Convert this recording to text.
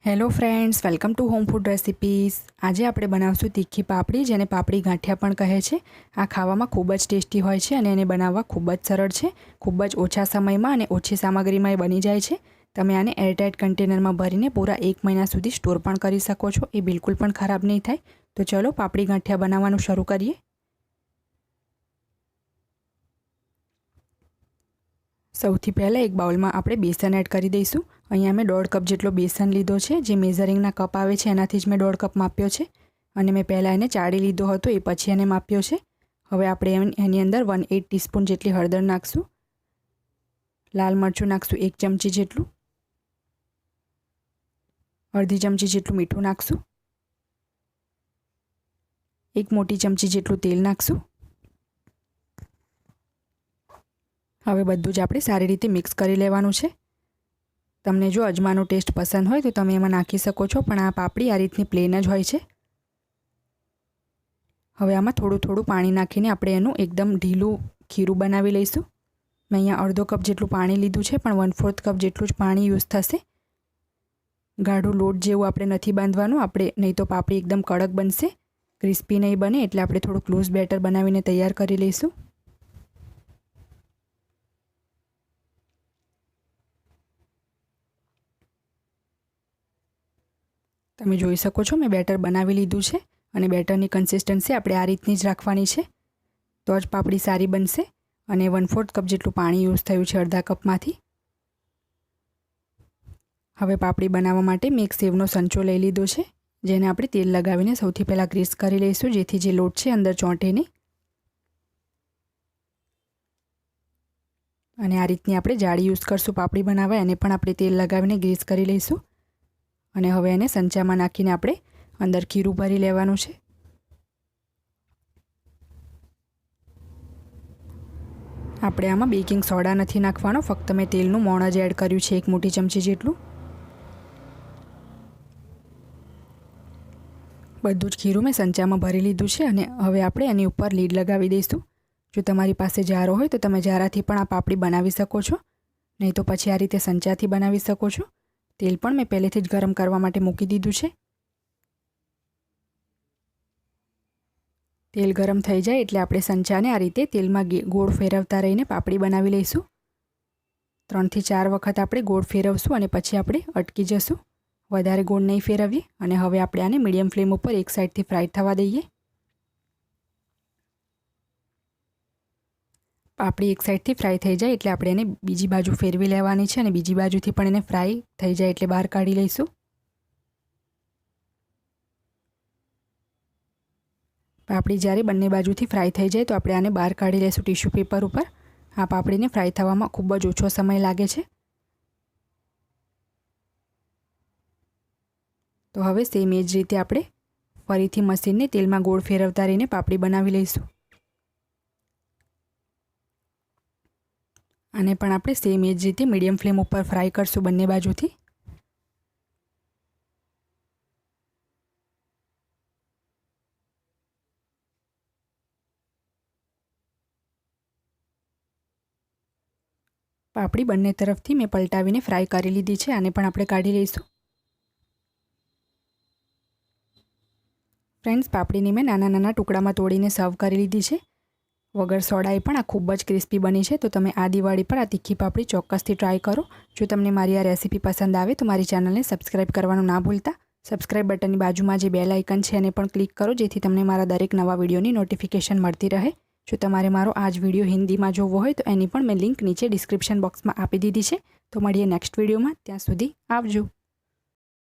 Hello friends, welcome to home food recipes. આજે આપણે બનાવશું તીખી પાપડી, જેને પાપડી ગાંઠિયા પણ કહે છે। આ ખાવામાં ખૂબ જ ટેસ્ટી હોય છે અને એને બનાવવા ખૂબ જ સરળ છે। ખૂબ જ ઓછા સમયમાં અને ઓછી સામગ્રીમાં એ બની જાય છે। તમે આને એરટાઇટ કન્ટેનરમાં ભરીને પૂરા 1 મહિના સુધી સ્ટોર પણ કરી શકો છો। એ બિલકુલ પણ ખરાબ નહીં થાય। તો ચલો પાપડી ગાંઠિયા બનાવવાનું શરૂ કરીએ। સૌથી પહેલાં એક બાઉલમાં આપણે બેસન એડ કરી દઈશું। અહીંયા મેં 1.5 કપ જેટલો બેસન લીધો છે, જે મેઝરિંગના કપ આવે છે એનાથી જ મેં 1.5 કપ માપ્યો છે અને મેં પહેલાં એને ચાળી લીધો હતો, એ પછી એને માપ્યો છે। હવે આપણે એની અંદર 1/8 ટીસ્પૂન જેટલી હળદર નાખશું, લાલ મરચું નાખશું 1 ચમચી જેટલું, અડધી ચમચી જેટલું મીઠું નાખશું, 1 મોટી ચમચી જેટલું તેલ નાખશું। હવે બધું જ આપણે સારી રીતે મિક્સ કરી લેવાનું છે। તમને જો અજમાનો ટેસ્ટ પસંદ હોય તો તમે એમાં નાખી શકો છો, પણ આ પાપડી આ રીતની પ્લેન જ હોય છે। હવે આમાં થોડું થોડું પાણી નાખીને આપણે એનું એકદમ ઢીલું ખીરું બનાવી લઈશું। મેં અહીંયા અડધો કપ જેટલું પાણી લીધું છે, પણ 1/4 કપ જેટલું જ પાણી યુઝ થશે। ગાઢું લોટ જેવું આપણે નથી બાંધવાનું, આપણે નહીં તો પાપડી એકદમ કડક બનશે, ક્રિસ્પી નહીં બને। એટલે આપણે થોડુંક લૂઝ બેટર બનાવીને તૈયાર કરી લઈશું। તમે જોઈ શકો છો મેં બેટર બનાવી લીધું છે અને બેટરની કન્સિસ્ટન્સી આપણે આ રીતની જ રાખવાની છે, તો જ પાપડી સારી બનશે। અને 1/4 કપ જેટલું પાણી યુઝ થયું છે અડધા કપમાંથી। હવે પાપડી બનાવવા માટે મેં એક સેવનો સંચો લઈ લીધો છે, જેને આપણે તેલ લગાવીને સૌથી પહેલાં ગ્રીસ કરી લઈશું, જેથી જે લોટ છે અંદર ચોંટે નહીં। અને આ રીતની આપણે જાળી યુઝ કરશું પાપડી બનાવવા, એને પણ આપણે તેલ લગાવીને ગ્રીસ કરી લઈશું। અને હવે એને સંચામાં નાખીને આપણે અંદર ખીરું ભરી લેવાનું છે। આપણે આમાં બેકિંગ સોડા નથી નાખવાનો, ફક્ત મેં તેલનું મોણ જ એડ કર્યું છે 1 મોટી ચમચી જેટલું। બધું જ ખીરું મેં સંચામાં ભરી લીધું છે અને હવે આપણે એની ઉપર લીડ લગાવી દઈશું। જો તમારી પાસે જારો હોય તો તમે જારાથી પણ આ પાપડી બનાવી શકો છો, નહીં તો પછી આ રીતે સંચાથી બનાવી શકો છો। તેલ પણ મેં પહેલેથી જ ગરમ કરવા માટે મૂકી દીધું છે। તેલ ગરમ થઈ જાય એટલે આપણે સંચાને આ રીતે તેલમાં ગોળ ફેરવતા રહીને પાપડી બનાવી લઈશું। 3 થી 4 વખત આપણે ગોળ ફેરવશું અને પછી આપણે અટકી જશું, વધારે ગોળ નહીં ફેરવીએ। અને હવે આપણે આને મીડિયમ ફ્લેમ ઉપર એક સાઈડથી ફ્રાય થવા દઈએ। પાપડી એક સાઈડથી ફ્રાય થઈ જાય એટલે આપણે એને બીજી બાજુ ફેરવી લેવાની છે અને બીજી બાજુથી પણ એને ફ્રાય થઈ જાય એટલે બહાર કાઢી લઈશું। પાપડી જ્યારે બંને બાજુથી ફ્રાય થઈ જાય તો આપણે આને બહાર કાઢી લઈશું ટીશ્યુ પેપર ઉપર। આ પાપડીને ફ્રાય થવામાં ખૂબ જ ઓછો સમય લાગે છે। તો હવે સેમ એ જ રીતે આપણે ફરીથી મશીનને તેલમાં ગોળ ફેરવતા રહીને પાપડી બનાવી લઈશું। આને પણ આપણે સેમ એ જ રીતે મીડિયમ ફ્લેમ ઉપર ફ્રાય કરશું બંને બાજુથી। પાપડી બંને તરફથી મેં પલટાવીને ફ્રાય કરી લીધી છે, આને પણ આપણે કાઢી લઈશું। ફ્રેન્ડ્સ, પાપડીની મેં નાના નાના ટુકડામાં તોડીને સર્વ કરી લીધી છે વગર સોડાએ, પણ આ ખૂબ જ ક્રિસ્પી બની છે। તો તમે આ દિવાળી પર આ તીખી પાપડી ચોક્કસથી ટ્રાય કરો। જો તમને મારી આ રેસીપી પસંદ આવે તો મારી ચેનલને સબસ્ક્રાઈબ કરવાનું ના ભૂલતા। સબસ્ક્રાઈબ બટનની બાજુમાં જે બેલ આઇકન છે એને પણ ક્લિક કરો, જેથી તમને મારા દરેક નવા વિડીયોની નોટિફિકેશન મળતી રહે। જો તમારે મારો આ જ વિડીયો હિન્દીમાં જોવો હોય તો એની પણ મેં લિંક નીચે ડિસ્ક્રિપ્શન બોક્સમાં આપી દીધી છે। તો મળીએ નેક્સ્ટ વિડીયોમાં, ત્યાં સુધી આવજો।